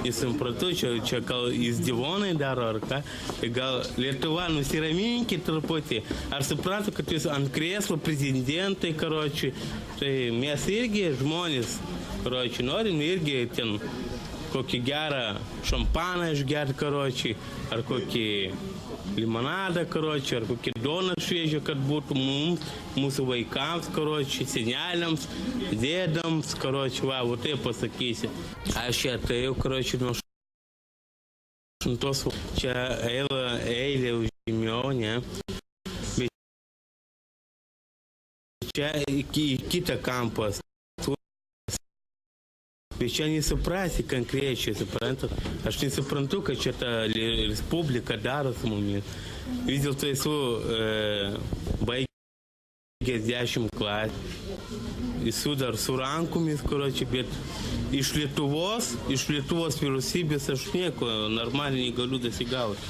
nesuprantu, čia gal įsdivonai daro ar ką, tai gal Lietuva nusiraminkit truputį, ar suprantu, kad jūs ant krėslo prezidentai, karočiui, tai mes irgi žmonės, karočiui, norim irgi ten kokį gerą šampaną išgerti, karočiui, ar kokį limonadą, karočiui, ar kokį doną šviežią, kad būtų mums, mūsų vaikams, karočiui, seneliams, dėdams, karočiui, va, taip pasakysiu. Aš čia atėjau, karočiui, nuo 8, čia eilę užėmiau, ne? Bet čia į kitą kampą. Bet čia nesuprasi konkrečiai, suprantat? Aš nesuprantu, kad čia ta respublika daro su mumis. Vis dėlto esu baigęs 10 klasę. Esu dar su rankomis, bet iš Lietuvos vyriausybės aš nieko normaliai negaliu dasigauti.